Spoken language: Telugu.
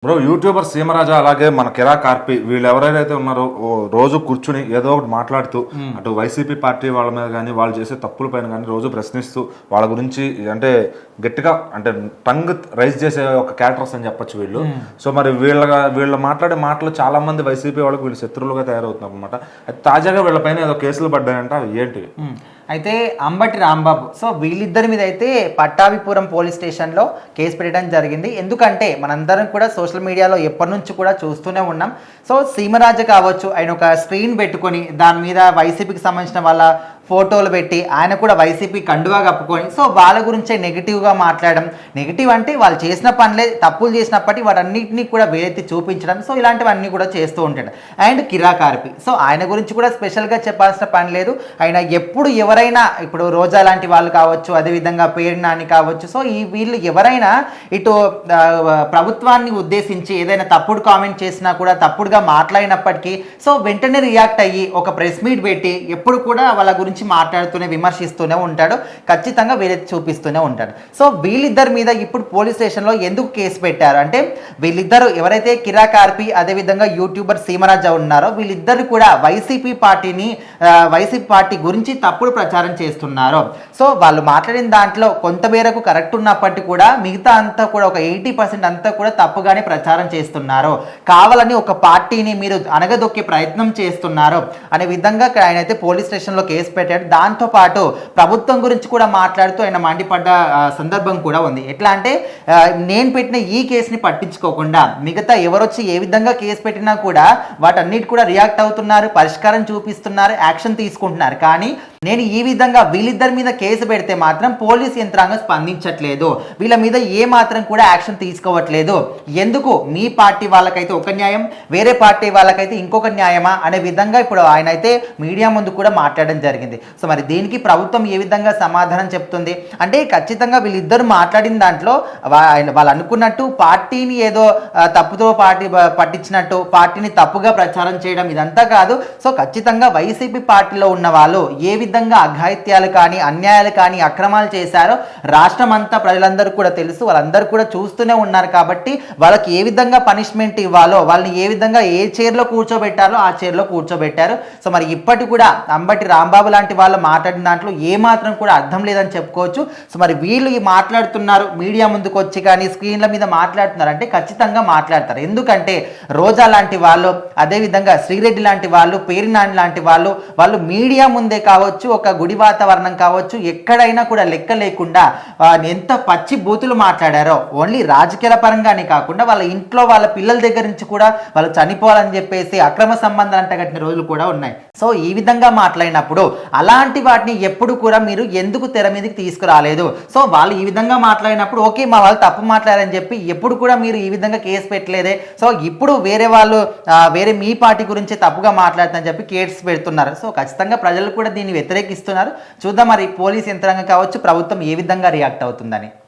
బ్రో యూట్యూబర్ సీమరాజా అలాగే మన కిరా కార్పి వీళ్ళు ఎవరైతే ఉన్నారో రోజు కూర్చుని ఏదో ఒకటి మాట్లాడుతూ అటు వైసీపీ పార్టీ వాళ్ళ మీద కానీ వాళ్ళు చేసే తప్పుల పైన కానీ రోజు ప్రశ్నిస్తూ వాళ్ళ గురించి అంటే గట్టిగా అంటే టంగ్ రైజ్ చేసే ఒక క్యారెక్టర్స్ అని చెప్పొచ్చు వీళ్ళు. సో మరి వీళ్ళు మాట్లాడే మాటలు చాలా మంది వైసీపీ వాళ్ళకి వీళ్ళు శత్రువులుగా తయారవుతున్నారు అనమాట. తాజాగా వీళ్ళపైన ఏదో కేసులు పడ్డాయంట, అవి ఏంటివి? అయితే అంబటి రాంబాబు, సో వీళ్ళిద్దరి మీద అయితే పట్టాభిపురం పోలీస్ స్టేషన్లో కేసు పెట్టడం జరిగింది. ఎందుకంటే మనందరం కూడా సోషల్ మీడియాలో ఎప్పటి నుంచి కూడా చూస్తూనే ఉన్నాం. సో సీమరాజు కావచ్చు, ఆయన ఒక స్క్రీన్ పెట్టుకొని దాని మీద వైసీపీకి సంబంధించిన వాళ్ళ ఫోటోలు పెట్టి ఆయన కూడా వైసీపీ కండువా కప్పుకొని సో వాళ్ళ గురించే నెగిటివ్గా మాట్లాడడం. నెగిటివ్ అంటే వాళ్ళు చేసిన పనులే, తప్పులు చేసినప్పటికీ వాటన్నిటినీ కూడా వేలెత్తి చూపించడం. సో ఇలాంటివన్నీ కూడా చేస్తూ ఉంటాడు. అండ్ కిరా కార్పి, సో ఆయన గురించి కూడా స్పెషల్గా చెప్పాల్సిన పని లేదు. ఆయన ఎప్పుడు ఎవరైనా, ఇప్పుడు రోజా లాంటి వాళ్ళు కావచ్చు, అదేవిధంగా పేరు నాని కావచ్చు, సో వీళ్ళు ఎవరైనా ఇటు ప్రభుత్వాన్ని ఉద్దేశించి ఏదైనా తప్పుడు కామెంట్ చేసినా కూడా, తప్పుడుగా మాట్లాడినప్పటికీ సో వెంటనే రియాక్ట్ అయ్యి ఒక ప్రెస్ మీట్ పెట్టి ఎప్పుడు కూడా వాళ్ళ గురించి మాట్లాడుతూనే విమర్శిస్తూనే ఉంటాడు, ఖచ్చితంగా వేరే చూపిస్తూనే ఉంటాడు. సో వీళ్ళిద్దరి మీద ఇప్పుడు పోలీస్ స్టేషన్లో ఎందుకు కేసు పెట్టారు అంటే, వీళ్ళిద్దరు ఎవరైతే కిరా కార్పి అదేవిధంగా యూట్యూబర్ సీమరాజా ఉన్నారో వీళ్ళిద్దరు కూడా వైసీపీ పార్టీ గురించి తప్పుడు ప్రచారం చేస్తున్నారు. సో వాళ్ళు మాట్లాడిన దాంట్లో కొంత మేరకు కరెక్ట్ ఉన్నప్పటికీ కూడా మిగతా అంతా కూడా ఒక 80% అంతా కూడా తప్పుగానే ప్రచారం చేస్తున్నారు. కావాలని ఒక పార్టీని మీరు అనగదొక్కే ప్రయత్నం చేస్తున్నారు అనే విధంగా ఆయన అయితే పోలీస్ స్టేషన్లో కేసు పెట్టాడు. దాంతోపాటు ప్రభుత్వం గురించి కూడా మాట్లాడుతూ ఆయన మండిపడ్డ సందర్భం కూడా ఉంది. ఎట్లా అంటే, నేను పెట్టిన ఈ కేసుని పట్టించుకోకుండా మిగతా ఎవరొచ్చి ఏ విధంగా కేసు పెట్టినా కూడా వాటన్నిటి కూడా రియాక్ట్ అవుతున్నారు, పరిష్కారం చూపిస్తున్నారు, యాక్షన్ తీసుకుంటున్నారు. కానీ నేను ఈ విధంగా వీళ్ళిద్దరి మీద కేసు పెడితే మాత్రం పోలీస్ యంత్రాంగం స్పందించట్లేదు, వీళ్ళ మీద ఏ మాత్రం కూడా యాక్షన్ తీసుకోవట్లేదు. ఎందుకు మీ పార్టీ వాళ్ళకైతే ఒక న్యాయం, వేరే పార్టీ వాళ్ళకైతే ఇంకొక న్యాయమా అనే విధంగా ఇప్పుడు ఆయన అయితే మీడియా ముందు కూడా మాట్లాడడం జరిగింది. సో మరి దీనికి ప్రభుత్వం ఏ విధంగా సమాధానం చెప్తుంది అంటే, ఖచ్చితంగా వీళ్ళిద్దరు మాట్లాడిన దాంట్లో వాళ్ళు అనుకున్నట్టు పార్టీని ఏదో తప్పుతో పట్టించినట్టు, పార్టీని తప్పుగా ప్రచారం చేయడం ఇదంతా కాదు. సో ఖచ్చితంగా వైసీపీ పార్టీలో ఉన్న వాళ్ళు ఏ విధంగా అఘాయిత్యాలు కానీ, అన్యాయాలు కానీ, అక్రమాలు చేశారో రాష్ట్రం అంతా ప్రజలందరూ కూడా తెలుసు, వాళ్ళందరూ కూడా చూస్తూనే ఉన్నారు. కాబట్టి వాళ్ళకి ఏ విధంగా పనిష్మెంట్ ఇవ్వాలో, వాళ్ళని ఏ విధంగా ఏ చైర్లో కూర్చోబెట్టాలో ఆ చైర్లో కూర్చోబెట్టారు. సో మరి ఇప్పటి కూడా అంబటి రాంబాబు లాంటి వాళ్ళు మాట్లాడిన దాంట్లో ఏ మాత్రం కూడా అర్థం లేదని చెప్పుకోవచ్చు. సో మరి వీళ్ళు మాట్లాడుతున్నారు, మీడియా ముందుకు వచ్చి కానీ స్క్రీన్ల మీద మాట్లాడుతున్నారు అంటే ఖచ్చితంగా మాట్లాడతారు. ఎందుకంటే రోజా లాంటి వాళ్ళు, అదేవిధంగా శ్రీరెడ్డి లాంటి వాళ్ళు, పేరు నాని లాంటి వాళ్ళు మీడియా ముందే కావచ్చు, ఒక గుడి వాతావరణం కావచ్చు, ఎక్కడైనా కూడా లెక్క లేకుండా ఎంత పచ్చి బూతులు మాట్లాడారో, ఓన్లీ రాజకీయాల పరంగానే కాకుండా వాళ్ళ ఇంట్లో వాళ్ళ పిల్లల దగ్గర నుంచి కూడా వాళ్ళు చనిపోవాలని చెప్పేసి అక్రమ సంబంధాలు అంటగట్టిన రోజులు కూడా ఉన్నాయి. సో ఈ విధంగా మాట్లాడినప్పుడు అలాంటి వాటిని ఎప్పుడు కూడా మీరు ఎందుకు తెర మీదకి తీసుకురాలేదు? సో వాళ్ళు ఈ విధంగా మాట్లాడినప్పుడు ఓకే, మా వాళ్ళు తప్పు మాట్లాడారని చెప్పి ఎప్పుడు కూడా మీరు ఈ విధంగా కేసు పెట్టలేదే. సో ఇప్పుడు వేరే మీ పార్టీ గురించి తప్పుగా మాట్లాడుతుందని చెప్పి కేసు పెడుతున్నారు. సో ఖచ్చితంగా ప్రజలు కూడా దీన్ని వ్యతిరేకిస్తున్నారు. చూద్దాం మరి పోలీస్ యంత్రాంగం కావచ్చు, ప్రభుత్వం ఏ విధంగా రియాక్ట్ అవుతుందని.